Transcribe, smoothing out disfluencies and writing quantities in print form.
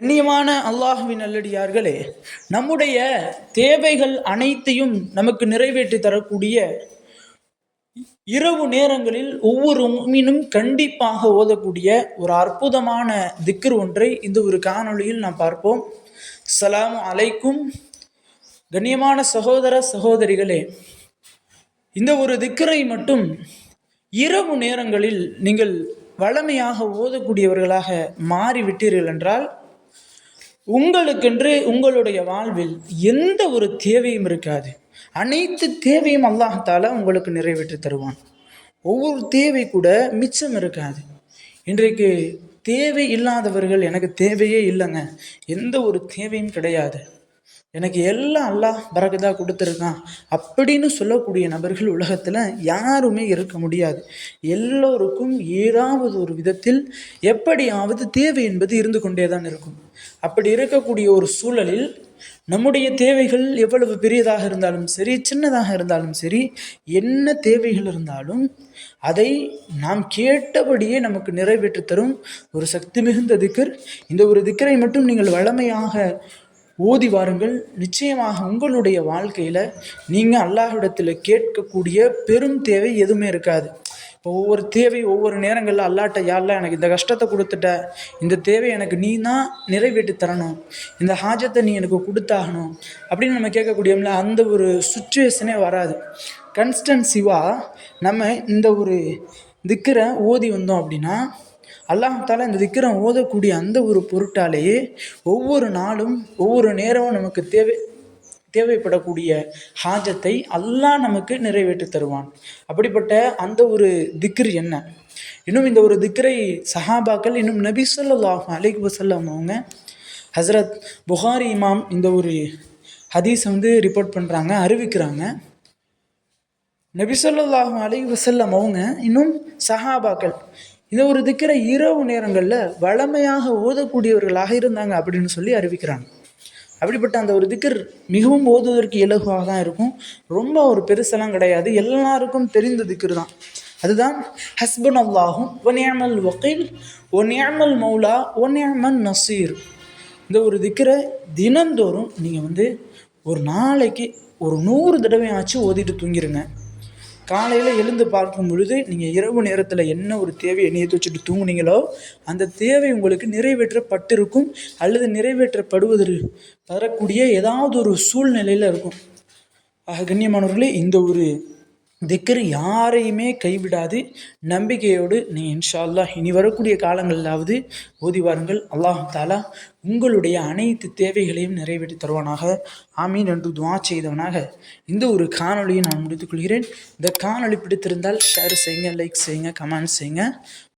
கண்ணியமான அல்லாஹுவின் நல்லடியார்களே, நம்முடைய தேவைகள் அனைத்தையும் நமக்கு நிறைவேற்றி தரக்கூடிய இரவு நேரங்களில் ஒவ்வொரு முஃமினும் கண்டிப்பாக ஓதக்கூடிய ஒரு அற்புதமான திக்ர் ஒன்றை இந்த ஒரு காணொளியில் நாம் பார்ப்போம். ஸலாமு அலைக்கும். கண்ணியமான சகோதர சகோதரிகளே, இந்த ஒரு திக்ரை மட்டும் இரவு நேரங்களில் நீங்கள் வளமையாக ஓதக்கூடியவர்களாக மாறிவிட்டீர்கள் என்றால் உங்களுக்கென்று உங்களுடைய வாழ்வில் எந்த ஒரு தேவையும் இருக்காது. அனைத்து தேவையும் அல்லாஹ்தாலா உங்களுக்கு நிறைவேற்றி தருவான். ஒவ்வொரு தேவை கூட மிச்சம் இருக்காது. இன்றைக்கு தேவை இல்லாதவர்கள், எனக்கு தேவையே இல்லைங்க, எந்த ஒரு தேவையும் கிடையாது, எனக்கு எல்லாம் அல்லாஹ் பரக்கத்தா கொடுத்துருக்கான் அப்படின்னு சொல்லக்கூடிய நபர்கள் உலகத்தில் யாருமே இருக்க முடியாது. எல்லோருக்கும் ஏதாவது ஒரு விதத்தில் எப்படியாவது தேவை என்பது இருந்து கொண்டே தான் இருக்கும். அப்படி இருக்கக்கூடிய ஒரு சூழலில் நம்முடைய தேவைகள் எவ்வளவு பெரியதாக இருந்தாலும் சரி, சின்னதாக இருந்தாலும் சரி, என்ன தேவைகள் இருந்தாலும் அதை நாம் கேட்டபடியே நமக்கு நிறைவேற்றி தரும் ஒரு சக்தி மிகுந்த திக்ர். இந்த ஒரு திக்ரை மட்டும் நீங்கள் வளமையாக ஓதி வாருங்கள். நிச்சயமாக உங்களுடைய வாழ்க்கையில் நீங்கள் அல்லாஹ்விடத்தில் கேட்கக்கூடிய பெரும் தேவை எதுவுமே இருக்காது. இப்போ ஒவ்வொரு தேவை ஒவ்வொரு நேரங்களில் அல்லாட்ட, யா அல்லாஹ் எனக்கு இந்த கஷ்டத்தை கொடுத்துட்ட, இந்த தேவை எனக்கு நீ தான் நிறைவேற்றி தரணும், இந்த ஹாஜத்தை நீ எனக்கு கொடுத்தாகணும் அப்படின்னு நம்ம கேட்கக்கூடியோம்ல, அந்த ஒரு சுச்சுவேஷனே வராது. கன்ஸ்டன்சிவாக நம்ம இந்த ஒரு திக்கரை ஓதி வந்தோம் அப்படின்னா அல்லாஹ்தாலா இந்த திக்ரை ஓதக்கூடிய அந்த ஒரு பொருட்டாலேயே ஒவ்வொரு நாளும் ஒவ்வொரு நேரமும் நமக்கு தேவைப்படக்கூடிய ஹாஜத்தை அல்லாஹ் நமக்கு நிறைவேற்றி தருவான். அப்படிப்பட்ட அந்த ஒரு திக்ர் என்ன? இன்னும் இந்த ஒரு திக்ரை சஹாபாக்கள், இன்னும் நபி ஸல்லல்லாஹு அலைஹி வஸல்லம் அவங்க, ஹஸ்ரத் புகாரி இமாம் இந்த ஒரு ஹதீஸை ரிப்போர்ட் பண்ணுறாங்க, அறிவிக்கிறாங்க. நபி ஸல்லல்லாஹு அலைஹி வஸல்லம் அவங்க இன்னும் சஹாபாக்கள் இந்த ஒரு திக்ரை இரவு நேரங்களில் வளமையாக ஓதக்கூடியவர்களாக இருந்தாங்க அப்படின்னு சொல்லி அறிவிக்கிறாங்க. அப்படிப்பட்ட அந்த ஒரு திக்ர் மிகவும் ஓதுவதற்கு இலகுவாக தான் இருக்கும். ரொம்ப ஒரு பெருசெல்லாம் கிடையாது, எல்லாருக்கும் தெரிந்த திக்ர் தான். அதுதான் ஹஸ்புனல்லாஹு வ நிஅமல் வக்கீல் வ நிஅமல் மௌலா வ நிஅமன் நசீர். இந்த ஒரு திக்ரை தினந்தோறும் நீங்கள் ஒரு நாளைக்கு ஒரு 100 தடவை ஆச்சு ஓதிட்டு தூங்கிடுங்க. காலையில் எழுந்து பார்க்கும் பொழுது நீங்கள் இரவு நேரத்தில் என்ன ஒரு தேவையை நியத்து வச்சுட்டு தூங்குனீங்களோ அந்த தேவை உங்களுக்கு நிறைவேற்றப்பட்டிருக்கும், அல்லது நிறைவேற்றப்படுவதற்கு வரக்கூடிய ஏதாவது ஒரு சூழ்நிலையில் இருக்கும். கண்ணியமானவர்களே, இந்த ஒரு திக்ர் யாரையுமே கைவிடாது. நம்பிக்கையோடு நீங்கள் இன்ஷா அல்லாஹ் இனி வரக்கூடிய காலங்களிலாவது ஓதி வாருங்கள். அல்லாஹ்தாலா உங்களுடைய அனைத்து தேவைகளையும் நிறைவேற்றி தருவானாக. ஆமீன் என்று துஆ செய்தவனாக இந்த ஒரு காணொலியை நான் முடித்துக்கொள்கிறேன். இந்த காணொலி பிடித்திருந்தால் ஷேர் செய்யுங்க, லைக் செய்யுங்க, கமெண்ட் செய்யுங்க.